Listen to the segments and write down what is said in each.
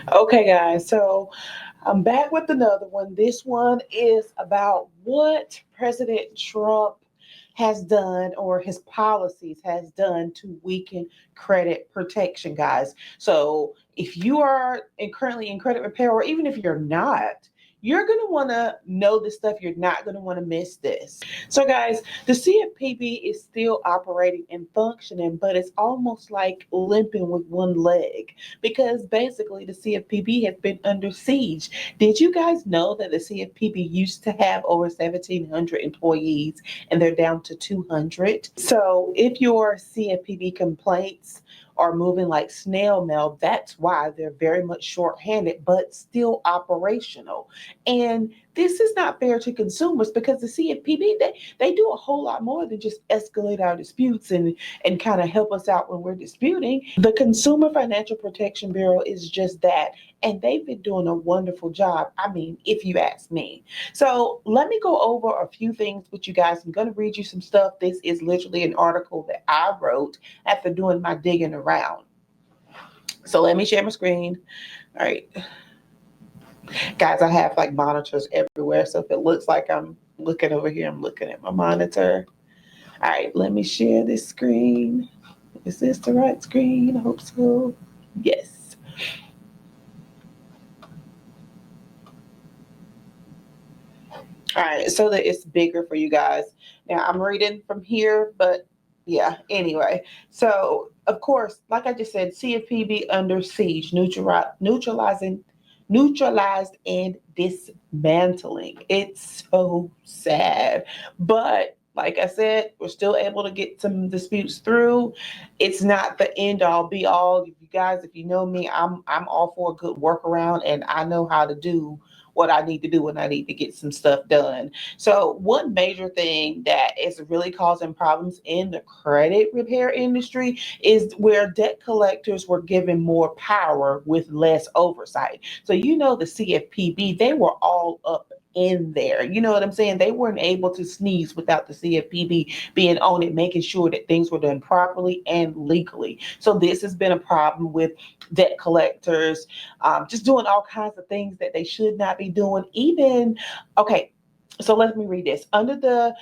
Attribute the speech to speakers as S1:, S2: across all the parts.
S1: Okay, guys, so I'm back with another one. This one is about what President Trump has done or his policies has done to weaken credit protection, guys. So if you are currently in credit repair, or even if you're not, you're going to want to know this stuff. You're not going to want to miss this. So, guys, the CFPB is still operating and functioning, but it's almost like limping with one leg because basically the CFPB has been under siege. Did you guys know that the CFPB used to have over 1,700 employees and they're down to 200? So if your CFPB complaints are moving like snail mail, that's why they're very much shorthanded, but still operational. And this is not fair to consumers because the CFPB, they do a whole lot more than just escalate our disputes and kind of help us out when we're disputing. The Consumer Financial Protection Bureau is just that. And they've been doing a wonderful job. I mean, if you ask me. So let me go over a few things with you guys. I'm going to read you some stuff. This is literally an article that I wrote after doing my digging around. So let me share my screen. All right. Guys, I have like monitors everywhere. So if it looks like I'm looking over here, I'm looking at my monitor. All right, let me share this screen. Is this the right screen? I hope so. Yes. All right, so that it's bigger for you guys. Now I'm reading from here, but yeah, anyway. So, of course, like I just said, CFPB under siege, neutralized and dismantling. It's so sad. But like I said, we're still able to get some disputes through. It's not the end all be all. If you guys, if you know me, I'm all for a good workaround and I know how to do what I need to do when I need to get some stuff done. So, one major thing that is really causing problems in the credit repair industry is where debt collectors were given more power with less oversight. So, the CFPB, they were all up in there. You know what I'm saying? They weren't able to sneeze without the CFPB being on it, making sure that things were done properly and legally. So, this has been a problem with debt collectors just doing all kinds of things that they should not be doing. Even, okay, so let me read this. Under the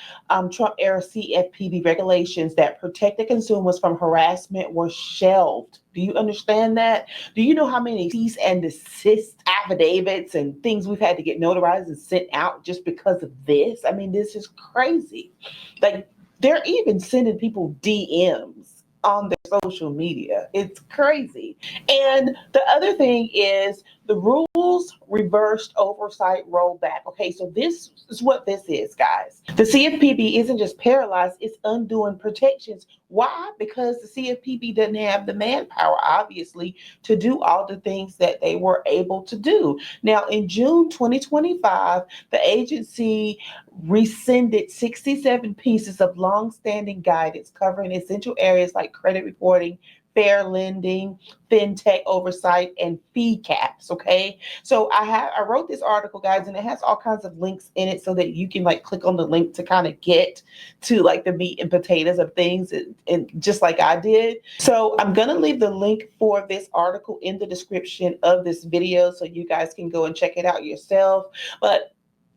S1: Trump era CFPB regulations that protected consumers from harassment were shelved. Do you understand that? Do you know how many cease and desist affidavits and things we've had to get notarized and sent out just because of this? I mean, this is crazy. Like, they're even sending people DMs on their social media. It's crazy. And the other thing is the rules reversed oversight rollback. Okay, so this is what this is, guys. The CFPB isn't just paralyzed, it's undoing protections. Why? Because the CFPB doesn't have the manpower, obviously, to do all the things that they were able to do. Now, in June 2025, the agency rescinded 67 pieces of long-standing guidance covering essential areas like credit reporting, fair lending, fintech oversight, and fee caps. Okay, so I wrote this article, guys, and it has all kinds of links in it so that you can like click on the link to kind of get to like the meat and potatoes of things, and just like I did. So I'm gonna leave the link for this article in the description of this video so you guys can go and check it out yourself. But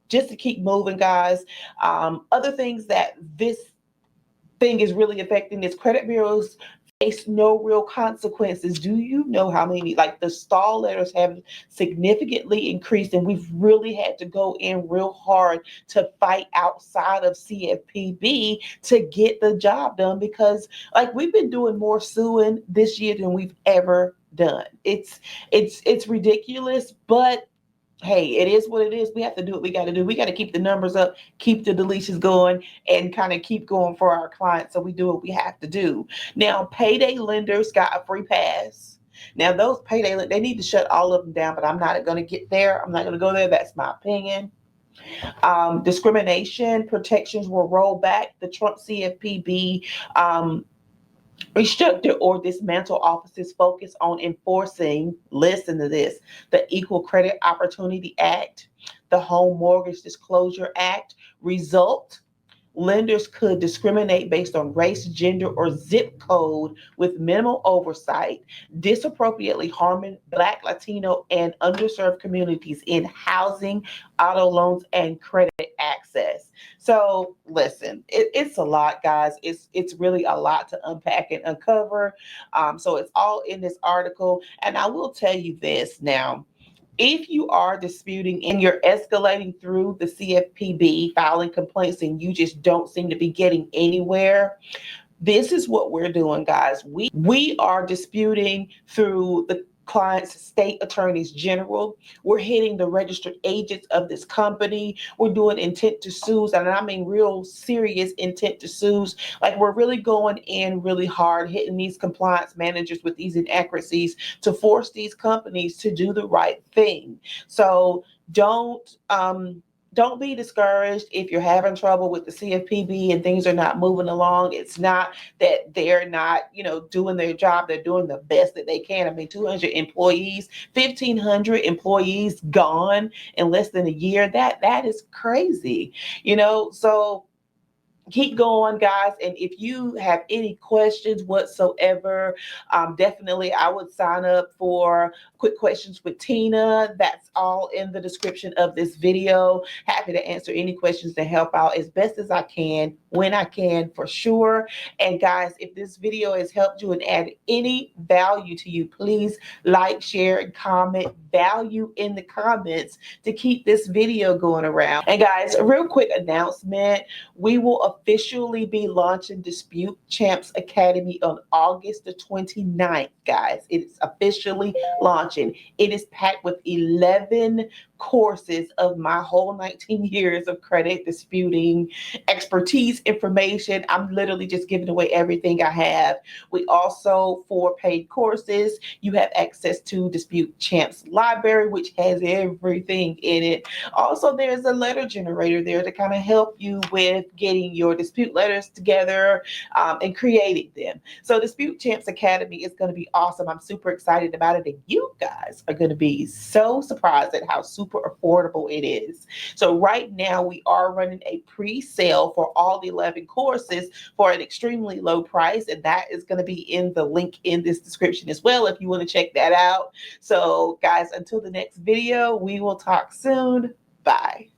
S1: just to keep moving, guys, other things that this thing is really affecting is credit bureaus face no real consequences. Do you know how many, like the stall letters have significantly increased, and we've really had to go in real hard to fight outside of CFPB to get the job done because, like, we've been doing more suing this year than we've ever done. It's ridiculous, but hey, it is what it is. We have to do what we got to do. We got to keep the numbers up, keep the deletions going, and kind of keep going for our clients. So we do what we have to do. Now, payday lenders got a free pass. Now, those they need to shut all of them down, but I'm not going to get there. I'm not going to go there. That's my opinion. Discrimination protections were rolled back. The Trump CFPB restructure or dismantle offices focus on enforcing, listen to this, the Equal Credit Opportunity Act, the Home Mortgage Disclosure Act. Result, lenders could discriminate based on race, gender, or zip code with minimal oversight, disappropriately harming Black, Latino, and underserved communities in housing, auto loans, and credit access. So listen, it's a lot, guys. It's really a lot to unpack and uncover. So it's all in this article. And I will tell you this now. If you are disputing and you're escalating through the CFPB, filing complaints, and you just don't seem to be getting anywhere, this is what we're doing, guys. We are disputing through the client's state attorneys general. We're hitting the registered agents of this company. We're doing intent to sues, and I mean real serious intent to sues. Like, we're really going in really hard, hitting these compliance managers with these inaccuracies to force these companies to do the right thing. So don't be discouraged if you're having trouble with the CFPB and things are not moving along. It's not that they're not, doing their job. They're doing the best that they can. I mean, 200 employees, 1,500 employees gone in less than a year. That is crazy, So keep going, guys. And if you have any questions whatsoever, definitely I would sign up for Quick Questions with Tina. That's all in the description of this video. Happy to answer any questions to help out as best as I can, when I can, for sure. And guys, if this video has helped you and added any value to you, please like, share, and comment value in the comments to keep this video going around. And guys, a real quick announcement. We will officially be launching Dispute Champs Academy on August the 29th, guys. It is officially launching. It is packed with 11 courses of my whole 19 years of credit disputing expertise, information. I'm literally just giving away everything I have. We also, for paid courses, you have access to Dispute Champs Library, which has everything in it. Also, there's a letter generator there to kind of help you with getting your dispute letters together and creating them. So Dispute Champs Academy is going to be awesome. I'm super excited about it. And you guys are going to be so surprised at how super affordable it is. So right now we are running a pre-sale for all the 11 courses for an extremely low price. And that is going to be in the link in this description as well if you want to check that out. So guys, until the next video, we will talk soon. Bye.